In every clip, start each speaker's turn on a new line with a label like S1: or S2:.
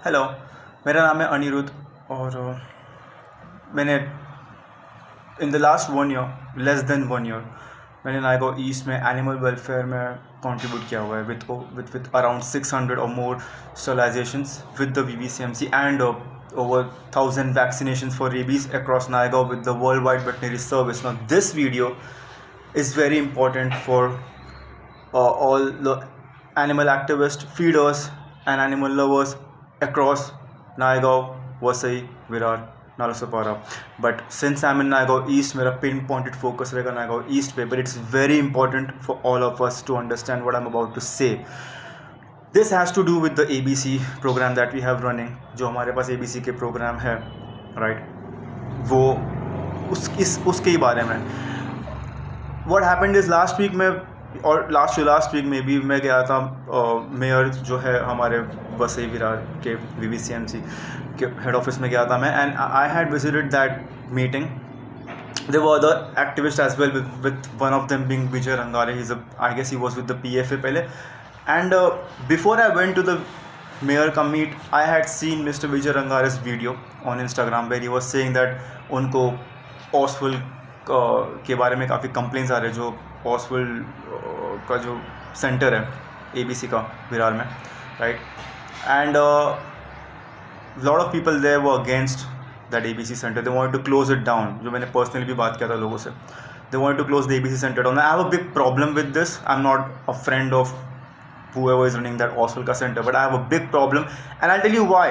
S1: Hello, मेरा नाम है अनिरुद्ध और मैंने in the last 1 year, less than 1 year, मैंने नायगांव ईस्ट में एनिमल वेलफेयर में कंट्रीब्यूट किया हुआ है with around 600 or more sterilizations with the VVCMC and over 1,000 vaccinations for rabies across Naigaon with the Worldwide Veterinary Service. Now, this video is very important for all the animal activists, feeders, and animal lovers across Naigaon, Vasai, Virar, Nalasopara. But since I'm in Naigaon East, मेरा pinpointed focus रहेगा Naigaon East पे, but it's very important for all of us to understand what I'm about to say. This has to do with the ABC program that we have running. जो हमारे पास ABC के program है, right? वो उसके ही बारे में. What happened is last week में और लास्ट वीक में भी मैं गया था मेयर जो है हमारे वसई विरार के VVCMC के हेड ऑफिस में गया था मैं, and I had visited that meeting. There were other activists as well, with one of them being Vijay Rangare. I guess he was with the PFA पहले. And before I went to the mayor come meet, I had seen Mr. Vijay Rangare's video on Instagram where he was saying that उनको Oswald के बारे में काफ़ी complaints आ रहे हैं, जो Oswald का जो सेंटर है ABC का विरार में, right. And lot of people there were against that ABC centre. They wanted to close it down. जो मैंने पर्सनली भी बात किया था लोगों से, they wanted to close the ABC centre down. I have a big problem with this. I am not a friend of whoever is running that Oswald का center, but I have a big problem, and I'll tell you why.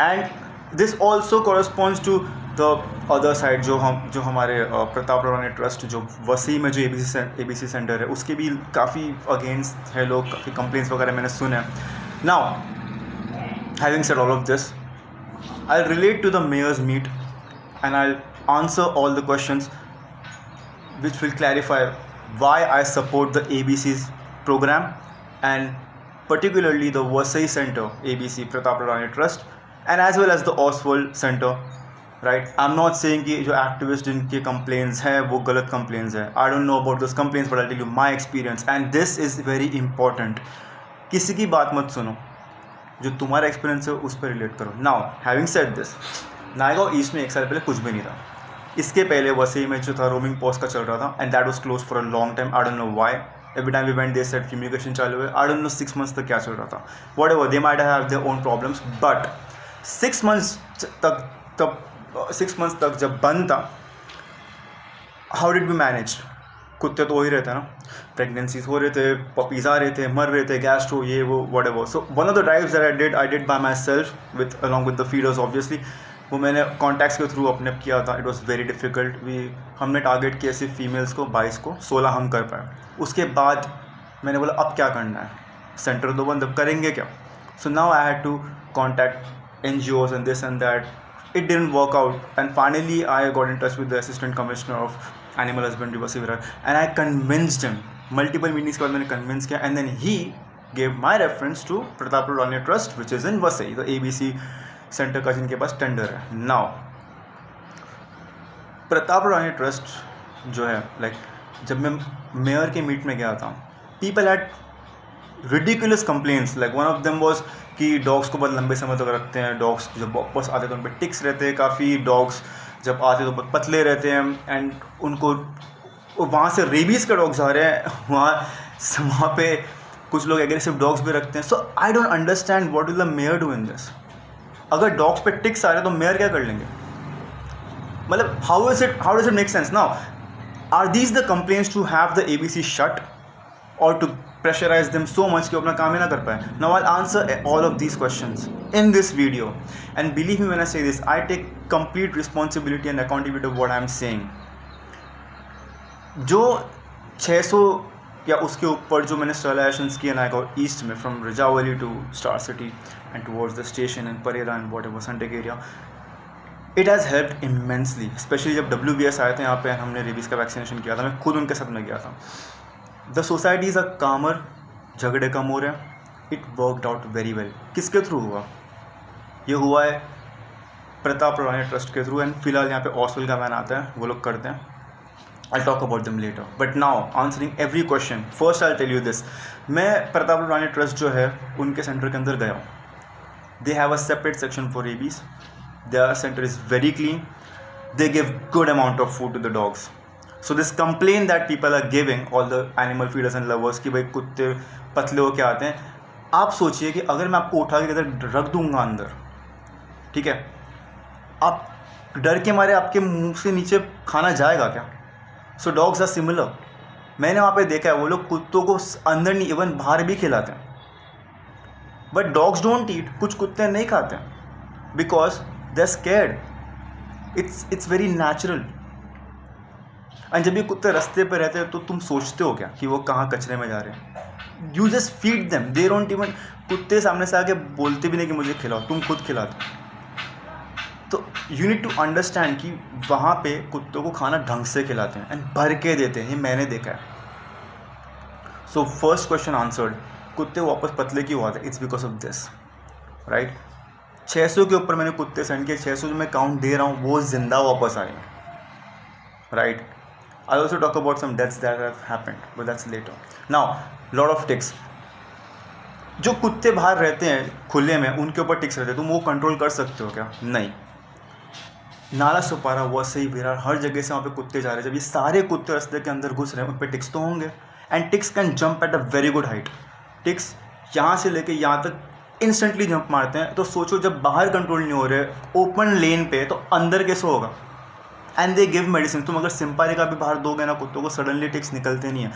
S1: And this also corresponds to the other side, जो हमारे प्रताप रवानी trust जो वसी में जो ABC centre है उसके भी काफ़ी अगेंस्ट है लोग, काफ़ी कंप्लेंट्स वगैरह मैंने सुने. Now having said all of this, I'll relate to the mayor's meet and I'll answer all the questions which will clarify why I support the ABC's program, and particularly the Vasai Center ABC Pratap Rani Trust, and as well as the Oswald Center, right? I'm not saying कि जो activist इनके complaints हैं वो गलत complaints हैं. I don't know about those complaints, but I'll tell you my experience, and this is very important. किसी की बात मत सुनो, जो तुम्हारा एक्सपीरियंस है उस पर रिलेट करो. Now having said this, Naigaon east में 1 साल पहले कुछ भी नहीं था. इसके पहले वसई में जो था रोमिंग पोस्ट का चल रहा था, and that was close for a long time. I don't know why. Every time we went they said fumigation चालू है. आई डोंट नो 6 मंथ्स तक क्या चल रहा था. Whatever, they might have their own problems, but 6 months तक जब बंद था, हाउ डिड वी मैनेज? कुत्ते तो हो ही रहते हैं ना, प्रेगनेंसीज हो रहे थे, पपीज आ रहे थे, मर रहे थे, गैस्ट्रो, ये वो, whatever. So one of the drives that I did bye my self with along with the feeders obviously. वो मैंने कॉन्टैक्ट्स के थ्रू अपने किया था. It was very difficult. हमने टारगेट किया सिर्फ फीमेल्स को 22 को, 16 हम कर पाए. उसके बाद मैंने बोला अब क्या करना है, सेंटर तो बंद, अब करेंगे क्या? So now I had to contact NGOs and this and that. It didn't work out, and finally I got in touch with the assistant commissioner of animal husbandry Vasai Virar, and I convinced him. Multiple meetings के बाद मैंने convince किया, and then he gave my reference to Pratap Rani Trust, which is in Vasai, the ABC centre का जिनके पास tender है. Now Pratap Rani trust जो है, like जब मैं मेयर के मीट में गया था, people had ridiculous complaints. Like one of them was कि डॉग्स को बहुत लंबे समय तक रखते हैं. डॉग्स जब वापस आते हैं तो उन पर टिक्स रहते हैं काफ़ी. डॉग्स जब आते तो बहुत पतले रहते हैं, एंड उनको वहाँ से रेबीज़ के डॉग्स आ रहे हैं. वहाँ पे कुछ लोग एग्रेसिव डॉग्स भी रखते हैं. So I don't understand what will the mayor do in this. अगर डॉग्स पे टिक्स आ रहे हैं तो मेयर क्या कर लेंगे? मतलब how does it make sense? Now are these the complaints to have the ABC shut और to pressurise them so much कि अपना काम ही ना कर पाए? Now I answer all of these questions in this video, and believe me when I say this, I take complete responsibility and accountability of what I am saying. जो 600 या उसके ऊपर जो मैंने स्टरलाइजेशंस किए नायगांव ईस्ट में, from Rajawali to Star City and towards the station and Pereira and whatever Suntech area, it has helped immensely. Especially जब WVS आए थे यहाँ पे, हमने रेबीज़ का वैक्सीनेशन किया था. मैं खुद उनके साथ में गया था. द सोसाइटीज़ आर कामर, झगड़े कम हो रहे हैं. It worked out very well. किसके थ्रू हुआ? ये हुआ है प्रताप रानी ट्रस्ट के थ्रू, एंड फिलहाल यहाँ पे ऑस्वल का मैन आता है, वो लोग करते हैं. I'll talk about them later. But now, answering every question, first I'll tell you this. मैं प्रताप रानी ट्रस्ट जो है उनके सेंटर के अंदर गया हूँ. They have a separate section for rabies. Their center is very clean. They give good amount of food to the dogs. So this complaint that people are giving, all the animal feeders and lovers, कि भाई कुत्ते पतले होके आते हैं, आप सोचिए कि अगर मैं आपको उठा के इधर रख दूंगा अंदर, ठीक है, आप डर के मारे आपके मुंह से नीचे खाना जाएगा क्या? सो डॉग्स आर सिमिलर. मैंने वहाँ पे देखा है, वो लोग कुत्तों को अंदर नहीं, इवन बाहर भी खिलाते हैं. But dogs don't eat. कुछ कुत्ते नहीं खाते हैं because they are scared. It's very natural. And जब ये कुत्ते रास्ते पे रहते हैं तो तुम सोचते हो क्या कि वो कहाँ कचरे में जा रहे हैं? You just feed them. They don't even, कुत्ते सामने से आके बोलते भी नहीं कि मुझे खिलाओ, तुम खुद खिला दो. तो यू नीड टू अंडरस्टैंड कि वहाँ पे कुत्तों को खाना ढंग से खिलाते हैं एंड भर के देते हैं. ये मैंने देखा है. So first question answered. कुत्ते वापस पतले क्यों आते हैं? It's because of this, right. 600 के ऊपर मैंने कुत्ते सेंड किए. 600 जो मैं काउंट दे रहा हूँ वो जिंदा वापस आए हैं, right. I also talk about some deaths that have happened, but that's later. Now lot of ticks. जो कुत्ते बाहर रहते हैं खुले में, उनके ऊपर टिक्स रहते हैं. तुम वो कंट्रोल कर सकते हो क्या? नहीं. नाला सुपारा, वसई, विरार, हर जगह से वहाँ पे कुत्ते जा रहे हैं. जब ये सारे कुत्ते रास्ते के अंदर घुस रहे हैं, उन पर टिक्स तो होंगे. And ticks can jump at a very good height. Ticks यहाँ से लेके यहाँ तक इंस्टेंटली जंप मारते हैं. तो सोचो जब बाहर कंट्रोल नहीं हो रहे, ओपन लेन पे, तो अंदर कैसे होगा? And they give medicine. तुम अगर सिंपारी का भी बाहर दोगे ना कुत्तों को, सडनली टिक्स निकलते नहीं है.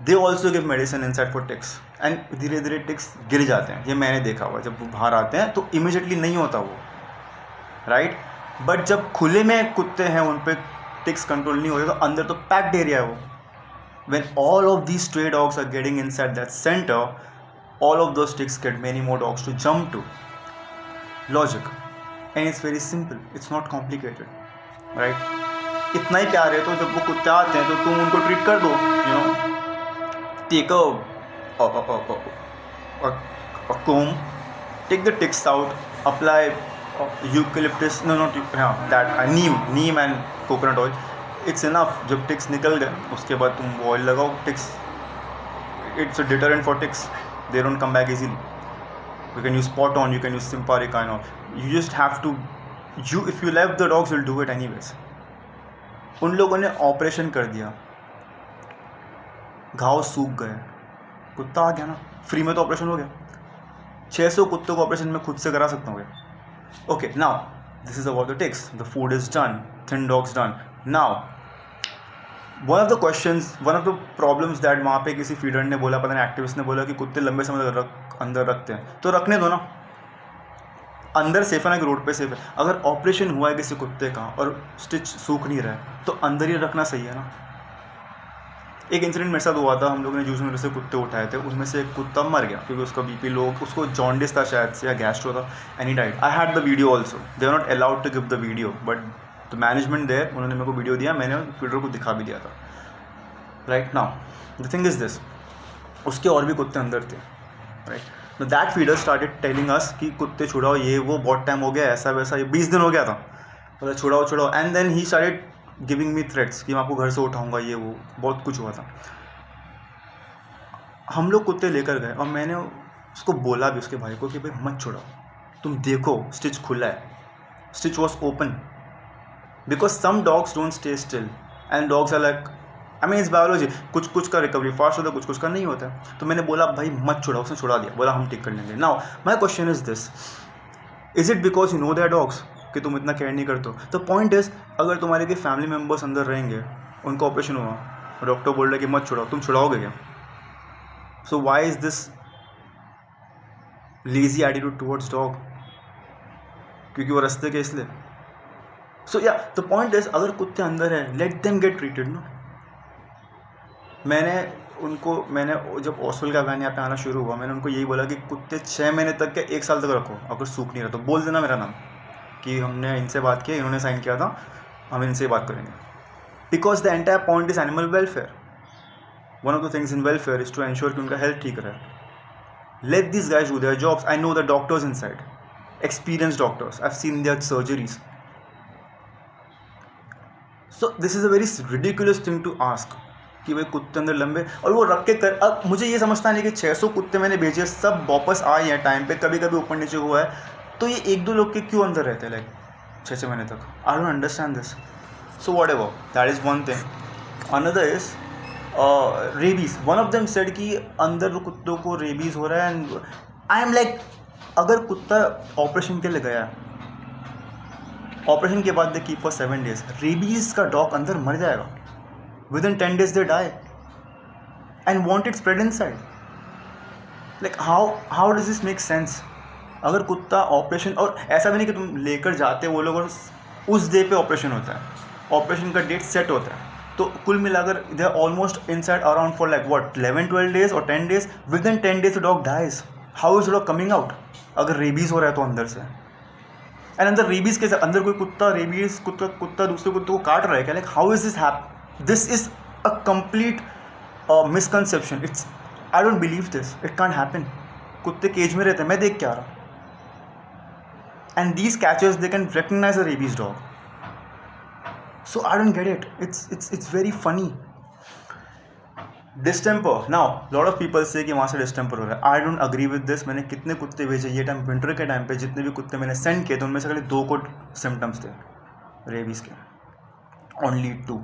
S1: They also give medicine inside for ticks and धीरे धीरे टिक्स गिर जाते हैं. ये मैंने देखा हुआ. जब वो बाहर आते हैं तो इमिजिएटली नहीं होता वो, राइट. बट जब खुले में कुत्ते हैं, उन पर टिक्स कंट्रोल नहीं हो रहे, तो अंदर तो पैक्ड एरिया है वो. When all of these stray dogs are getting inside that center, all of those ticks get many more dogs to jump to. Logic. And it's very simple. It's not complicated. Right? इतना ही प्यार है तो जब वो कुत्ते आते हैं तो तुम उनको ट्रीट कर दो. You know, take a comb, take the ticks out, apply eucalyptus, no not that neem and coconut oil. It's enough. जब टिक्स निकल गए उसके बाद तुम ऑयल लगाओ. Ticks, it's a deterrent for ticks. They don't come back easily. You can use spot on, you can use Simparica and all. You just have to, you if you leave the dogs will do it anyways. उन लोगों ने operation कर दिया, घाव सूख गए, कुत्ता आ गया ना, फ्री में तो ऑपरेशन हो गया. 600 कुत्तों को ऑपरेशन में खुद से करा सकता हूँ. Okay, now this is about the ticks. The food is done, thin dogs done. Now one of the questions, one of the problems that वहाँ पे किसी फीडर ने बोला, पता नहीं एक्टिविस्ट ने बोला कि कुत्ते लंबे समय तक अंदर रखते हैं. तो रखने दो ना, अंदर सेफ है ना कि रोड पे सेफ है. अगर ऑपरेशन हुआ है किसी कुत्ते का और स्टिच सूख नहीं रहा है तो अंदर ही रखना सही है ना. एक इंसिडेंट मेरे साथ हुआ था. हम लोगों ने जूस में से कुत्ते उठाए थे, उसमें से एक कुत्ता मर गया क्योंकि उसका बीपी लो, उसको जॉन्डिस था शायद से या गैस्ट्रो था, and he died. I had the video also. They are not allowed to give the video, but the management there, उन्होंने मेरे को वीडियो दिया, मैंने फीडर को दिखा भी दिया था. Right now the thing is this, उसके और भी कुत्ते अंदर थे, राइट. तो that feeder started telling us कि कुत्ते छुड़ाओ, ये वो, बहुत टाइम हो गया, ऐसा वैसा. ये 20 दिन हो गया था, तो छुड़ाओ छुड़ाओ. And then he started giving me threats कि मैं आपको घर से उठाऊंगा, ये वो, बहुत कुछ हुआ था. हम लोग कुत्ते लेकर गए और मैंने उसको बोला भी, उसके भाई को, कि भाई मत छुड़ाओ, तुम देखो स्टिच खुला है. Stitch was open because some dogs don't stay still and dogs are like, I mean it's biology. कुछ कुछ का रिकवरी फास्ट होता है, कुछ कुछ का नहीं होता है. तो मैंने बोला भाई मत छुड़ाओ. उसने छुड़ा दिया, बोला हम ठीक कर लेंगे. Now my question is this, is it because you know there dogs कि तुम इतना केयर नहीं करते हो? द पॉइंट इज, अगर तुम्हारे के फैमिली मेम्बर्स अंदर रहेंगे, उनका ऑपरेशन हुआ, डॉक्टर बोल रहे कि मत छुड़ाओ, तुम छुड़ाओगे क्या? So why is this lazy attitude towards dog? क्योंकि वो रास्ते के इसलिए. सो या द पॉइंट इज, अगर कुत्ते अंदर हैं, let them get treated. No, मैंने जब ऑस्ट्रेल का वैन यहाँ पे आना शुरू हुआ, मैंने उनको यही बोला कि कुत्ते 6 महीने तक या 1 साल तक रखो. अगर सूख नहीं रहा तो बोल देना मेरा नाम, कि हमने इनसे बात की, इन्होंने साइन किया था, हम इनसे बात करेंगे. Because the entire point is animal welfare. One of the things in welfare is to ensure कि उनका हेल्थ ठीक रहे. Let this guys do their jobs. I know the doctors inside, experienced doctors. I've seen their surgeries. So this is a very ridiculous thing to ask. कि भाई कुत्ते अंदर लंबे, और वो रख के कर। अब मुझे ये समझता नहीं कि 600 कुत्ते मैंने भेजे, सब वापस आए हैं टाइम पे, कभी कभी ऊपर नीचे हुआ है, तो ये एक दो लोग के क्यों अंदर रहते हैं लाइक 6 महीने तक? आई don't understand this. So what ever, that is one thing. Another is rabies. One of them said कि अंदर कुत्तों को रेबीज हो रहा है. एंड आई एम लाइक, अगर कुत्ता ऑपरेशन के लिए गया, ऑपरेशन के बाद they keep for 7 days, rabies का डॉग अंदर मर जाएगा. Within 10 days they die and won't it spread inside. Like how does this make sense? अगर कुत्ता ऑपरेशन, और ऐसा भी नहीं कि तुम लेकर जाते वो लोग और उस डे पे ऑपरेशन होता है, ऑपरेशन का डेट सेट होता है, तो कुल मिलाकर they are almost inside around for like what 11-12 days और 10 days. Within 10 days dog dies. How is dog coming out? अगर रेबीज हो रहा है तो अंदर से, एंड अंदर रेबीज के अंदर कोई कुत्ता रेबीज कुत्ता दूसरे कुत्ते को काट रहा है क्या? Like how is this this is a complete misconception. It's, I don't believe this, it can't happen. कुत्ते केज में रहते हैं, मैं देख के आ रहा. And these catchers they can recognise a rabies dog. So I don't get it. It's very funny. Distemper. Now lot of people say कि वहाँ से डिस्टेम्पर हो रहा है. I don't agree with this. मैंने कितने कुत्ते भेजे ये टाइम, विंटर के टाइम पे जितने भी कुत्ते मैंने सेंड किए थे उनमें से खाली 2 को सिम्टम्स थे रेबीज़ के, ओनली 2.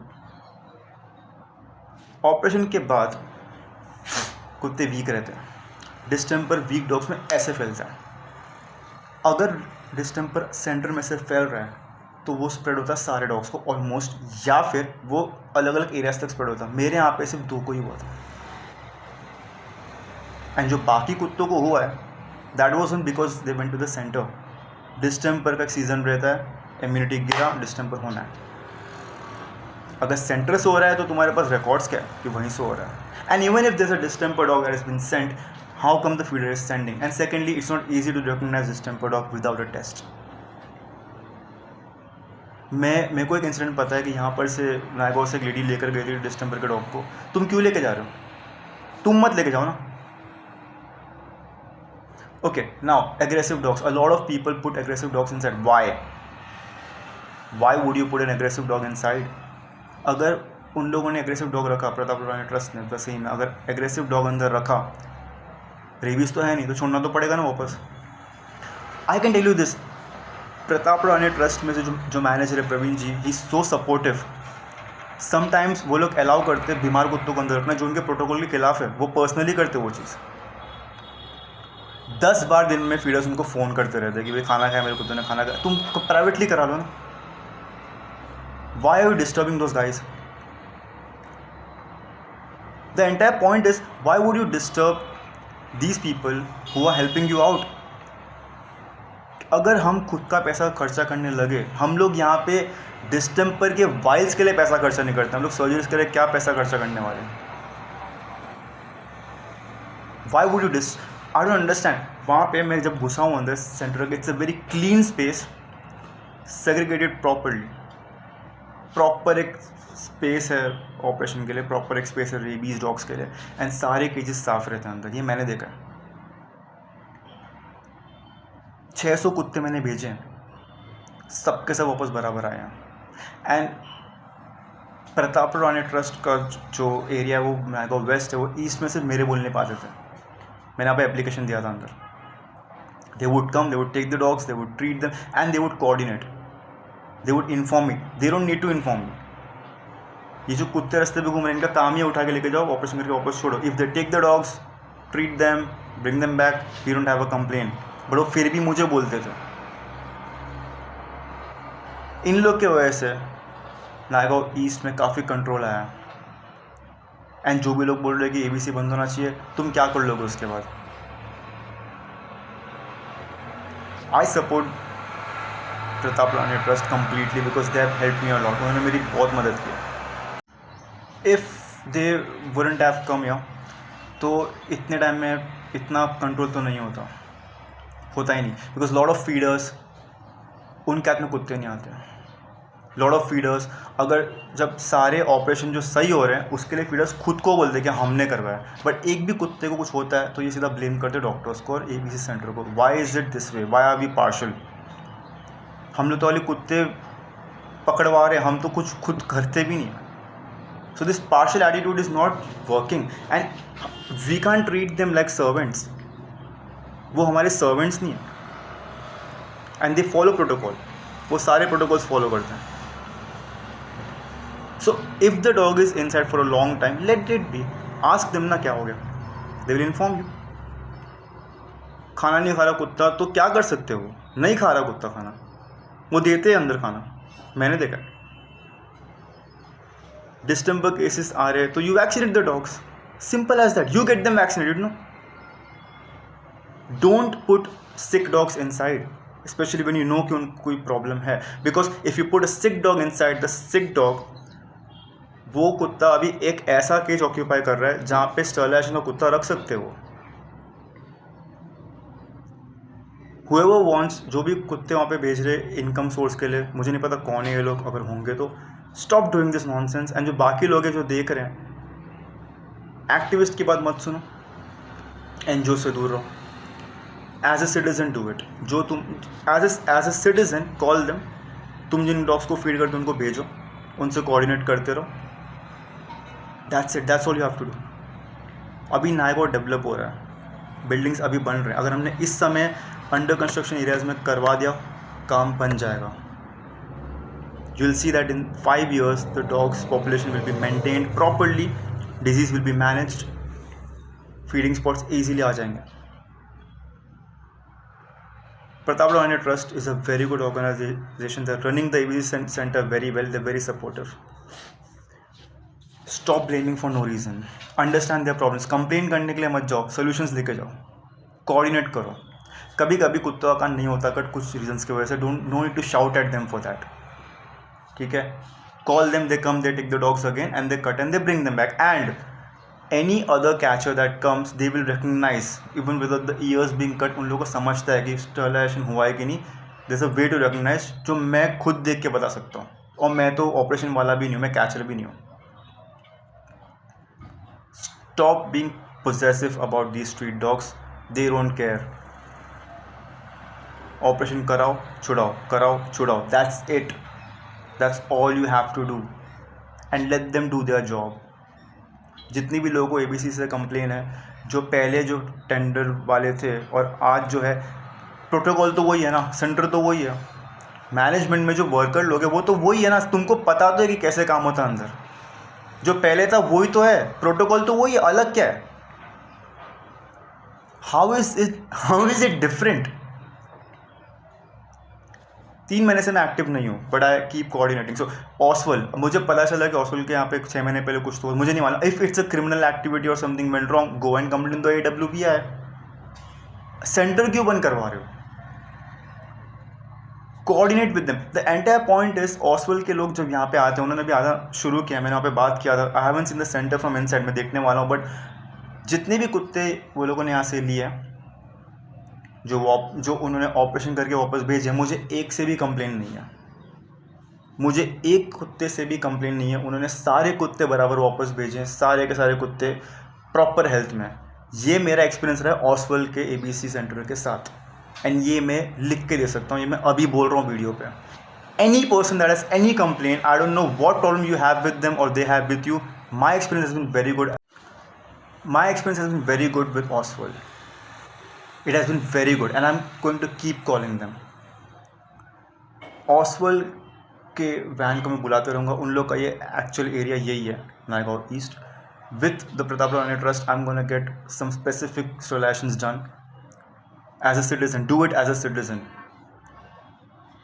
S1: ऑपरेशन के बाद कुत्ते वीक रहते हैं. डिस्टेम्पर वीक डॉग्स में ऐसे फैलता है. अगर डिस्टेम्पर सेंटर में से फैल रहा है तो वो स्प्रेड होता है सारे डॉग्स को ऑलमोस्ट, या फिर वो अलग अलग एरियाज तक स्प्रेड होता है. मेरे यहाँ पे सिर्फ 2 को ही हुआ था. एंड जो बाकी कुत्तों को हुआ है that was because they went to the centre. Distemper का एक सीज़न रहता है, इम्यूनिटी गिरा, डिस्टेम्पर होना है. अगर सेंटर से हो रहा है तो तुम्हारे पास रिकॉर्ड्स क्या है कि वहीं से हो रहा है. And even if there is a distemper dog that has been sent, how come the feeder is sending? And secondly, it's not easy to recognise distemper dog without a test. मेरे को एक इंसिडेंट पता है कि यहाँ पर से नायगांव से एक लेडी लेकर गई थी डिस्टेम्पर के डॉग को. तुम क्यों लेके जा रहे हो? तुम मत लेके जाओ ना. Okay, now aggressive dogs. A lot of people put aggressive dogs inside. Y would you put an aggressive dog inside? अगर उन लोगों ने एग्रेसिव डॉग रखा, प्रताप रानी ट्रस्ट ने, तो सही में अगर एग्रेसिव डॉग अंदर रखा, रेबीज तो है नहीं, तो छोड़ना तो पड़ेगा ना वापस. I can tell you this, Pratap Rani trust में से जो मैनेजर है Praveen ji, he is so supportive. Sometimes वो लोग अलाउ करते बीमार कुत्तों को अंदर रखना जो उनके प्रोटोकॉल के खिलाफ है. वो पर्सनली करते वो चीज़. 10 बार दिन में फीडर्स उनको फ़ोन करते रहते कि भाई खाना खाया, मेरे कुत्ते ने खाना खाया. तुम प्राइवेटली करा लो ना. Why are you disturbing those guys? The entire point is, why would you disturb these people who are helping you out? अगर हम खुद का पैसा खर्चा करने लगे, हम लोग यहाँ पे डिस्टेम्पर के वाइल्स के लिए पैसा खर्चा नहीं करते, हम लोग सर्जरीज के लिए क्या पैसा खर्चा करने वाले हैं? Y would you I don't understand. वहाँ पे मैं जब घुसा हूँ अंदर सेंटर के, it's a very clean space, segregated properly. Proper एक स्पेस है ऑपरेशन के लिए, प्रॉपर एक स्पेस है रेबीज डॉग्स के लिए, एंड सारे केजेस साफ रहते हैं अंदर. ये मैंने देखा है. 600 कुत्ते मैंने भेजे हैं, सबके सब वापस बराबर आए हैं. एंड प्रताप रानी ट्रस्ट का जो एरिया है वो नायगांव वेस्ट है, वो ईस्ट में से मेरे बोल नहीं पाते थे. मैंने यहाँ पे एप्लीकेशन दिया था अंदर. They would come, they would take the dogs, they would treat them, and they would coordinate, they would inform me. They don't need to inform me. ये जो कुत्ते रास्ते पे घूम रहे हैं, इनका काम ही उठा के लेके जाओ, ऑपरेशन करके वापस छोड़ो. If they take the dogs, treat them, bring them back, we don't have a complain. बट वो फिर भी मुझे बोलते थे. इन लोग के वजह से नायगांव ईस्ट में काफ़ी कंट्रोल आया. एंड जो भी लोग बोल रहे हैं कि ABC बंद होना चाहिए, तुम क्या कर लोगे उसके बाद? आई support Pratap Rani trust completely because they have help me a lot. उन्होंने मेरी बहुत मदद की. If they wouldn't have come here, तो इतने टाइम में इतना कंट्रोल तो नहीं होता ही नहीं. बिकॉज लॉट ऑफ फीडर्स, उन कैट में कुत्ते नहीं आते. लॉट ऑफ फीडर्स, अगर जब सारे ऑपरेशन जो सही हो रहे हैं उसके लिए फीडर्स खुद को बोलते हैं कि हमने करवाया, बट एक भी कुत्ते को कुछ होता है तो ये सीधा ब्लेम करते डॉक्टर्स को और ABC सेंटर को. Why is it this way? Why are we partial? हम लोग तो वाले कुत्ते पकड़वा रहे हैं, हम तो कुछ खुद करते भी नहीं. So this partial attitude is not working and we can't treat them like servants. वो हमारे servants नहीं हैं and they follow protocol. वो सारे protocols follow करते हैं. So if the dog is inside for a long time, let it be. Ask them ना क्या हो गया. They will inform you. खाना नहीं खा रहा कुत्ता तो क्या कर सकते हो. नहीं खा रहा कुत्ता खाना, वो देते हैं अंदर खाना, मैंने देखा. डिस्टेंपर केसेस आ रहे तो you vaccinate the dogs. Simple as that. You get them vaccinated. No, don't put sick dogs inside, specially when you know कि उनको कोई प्रॉब्लम है. Because if you put a sick dog inside, the sick dog, वो कुत्ता अभी एक ऐसा cage occupy कर रहा है जहाँ पे स्टरलाइजेशन का कुत्ता रख सकते हो. whoever wants, जो भी कुत्ते वहाँ पे भेज रहे इनकम सोर्स के लिए, मुझे नहीं पता कौन है ये लोग, अगर होंगे तो stop doing this nonsense. And जो बाकी लोग हैं जो देख रहे हैं, एक्टिविस्ट की बात मत सुनो, एनजीओ से दूर रहो. As a citizen do it. जो तुम as a citizen call them. तुम जिन डॉग्स को फीड करते हो उनको भेजो, उनसे कोऑर्डिनेट करते रहो. That's it. That's all you have to do. अभी नायगौर डेवलप हो रहा है, बिल्डिंग्स अभी बन रहे हैं. अगर हमने इस समय अंडर कंस्ट्रक्शन एरियाज में करवा दिया, काम बन जाएगा. You will see that in 5 years the dogs population will be maintained properly, disease will be managed, feeding spots easily आ जाएंगे. Pratap Rawani Trust is a very good organization. They're running the ABC center very well. They're very supportive. Stop blaming for no reason. Understand their problems. Complain करने के लिए मत जाओ, solutions लेके जाओ, coordinate करो. कभी कभी कुत्तों का नहीं होता कट कुछ रीजंस की वजह से. Don't no need to shout at them for that. ठीक है, call them, they come, they take the dogs again and they cut and they bring them back. And any other catcher that comes, they will recognize even without the ears being cut. उन लोगों को समझता है कि sterilization हुआ है कि नहीं. there's a way to recognize जो मैं खुद देख के बता सकता हूँ. और मैं तो ऑपरेशन वाला भी नहीं हूँ, मैं कैचर भी नहीं हूँ. Stop being possessive about these street dogs. They don't care. Operation कराओ छुड़ाओ, कराओ छुड़ाओ. that's it. that's all you have to do and let them do their job. जितनी भी लोगों को एबीसी से कंप्लेन है, जो पहले जो टेंडर वाले थे और आज जो है, प्रोटोकॉल तो वही है ना, सेंटर तो वही है, मैनेजमेंट में जो वर्कर लोग हैं वो तो वही है ना. तुमको पता तो है कि कैसे काम होता है अंदर. जो पहले था वही तो है, प्रोटोकॉल तो वही है, अलग क्या है. How is it different. 3 महीने से मैं एक्टिव नहीं हूँ, बट आई कीप कोऑर्डिनेटिंग. सो ऑसवल, मुझे पता चला कि ऑसवल के यहाँ पे 6 महीने पहले कुछ तो, मुझे नहीं मालूम. If it's a criminal activity और something went wrong, go and complain तो AWP है. सेंटर क्यों बंद करवा रहे हो. Coordinate with them. The entire point is, Oswald के लोग जब यहाँ पे आते हैं, उन्होंने भी आना शुरू किया, मैंने वहाँ पे बात किया था. I haven't seen the centre from inside, मैं देखने वाला हूँ. बट जितने भी कुत्ते वो लोगों ने यहाँ से लिए, जो उन्होंने ऑपरेशन करके वापस भेजे, मुझे एक से भी कंप्लेन नहीं है. मुझे एक कुत्ते से भी कंप्लेन नहीं है. उन्होंने सारे कुत्ते बराबर वापस भेजे, सारे के सारे कुत्ते प्रॉपर हेल्थ में. ये मेरा एक्सपीरियंस रहा है ऑसवल के एबीसी सेंटर के साथ. एंड ये मैं लिख के दे सकता हूँ, ये मैं अभी बोल रहा हूँ वीडियो पे. Any person that has any complain, I don't know what problem you have with them और they have with you, my experience has been very good. My experience has been very good with Oswald. It has been very good and I'm going to keep calling them. Oswald के van को मैं बुलाते रहूँगा. उन लोग का ये actual area यही है, Naigaon east. With the Pratap Rawani Trust, I'm going to get some specific solutions done as a citizen. Do it as a citizen.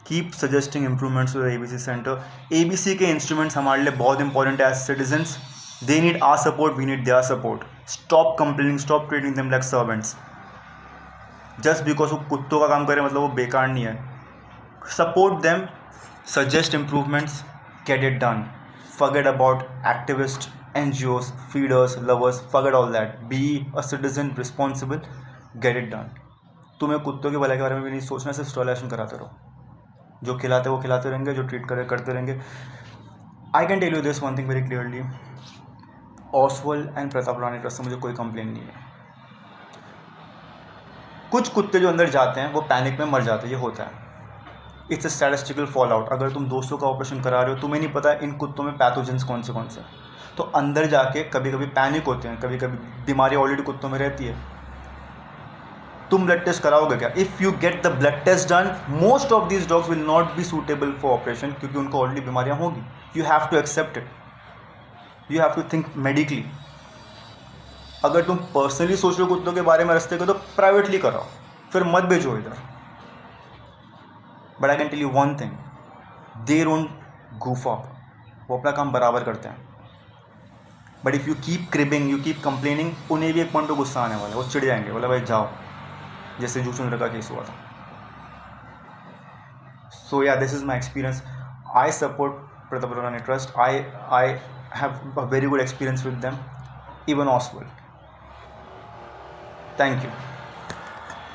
S1: Keep suggesting improvements to the ABC center. ABC के instruments हमारे लिए बहुत important है as citizens. They need our support, we need their support. Stop complaining, stop treating them like servants. Just because वो कुत्तों का काम करे मतलब वो बेकार नहीं है. Support them, suggest improvements, get it done. Forget about activist, NGOs, feeders, lovers, forget all that. Be a citizen responsible, get it done. तुम्हें कुत्तों के भलाई के बारे में भी नहीं सोचना, सिर्फ स्टरलाइजेशन कराते रहो. जो खिलाते वो खिलाते रहेंगे, जो ट्रीट करे करते रहेंगे. I can tell you this one thing very clearly, Oswald and Pratap Rawani trust से मुझे कोई कंप्लेन नहीं है. कुछ कुत्ते जो अंदर जाते हैं वो पैनिक में मर जाते हैं, ये होता है. It's a statistical fall out. अगर तुम 200 का ऑपरेशन करा रहे हो, तुम्हें नहीं पता इन कुत्तों में पैथोजेंस कौन से तो अंदर जाके कभी कभी पैनिक होते हैं, कभी कभी बीमारी ऑलरेडी कुत्तों में रहती है। तुम ब्लड टेस्ट कराओगे क्या? If you get the blood test done, most of these dogs will not be suitable for operation, क्योंकि उनको ऑलरेडी बीमारियां होगी। You have to accept it, you have to think medically. अगर तुम पर्सनली सोच रहे हो कुत्तों के बारे में रास्ते को, तो प्राइवेटली कराओ, फिर मत भेजो इधर। But I can tell you one thing, they don't goof up, वो अपना काम बराबर करते हैं। But if you keep cribbing, you keep complaining, उन्हें भी एक पॉइंट पे गुस्सा आने वाला है, वो चिढ़ जाएंगे, बोला भाई जाओ, जैसे जूचुंद्र का केस हुआ था। So yeah, this is my experience. I support Pratap Rurani trust. I have a very good experience with them, even Oswald. Thank you.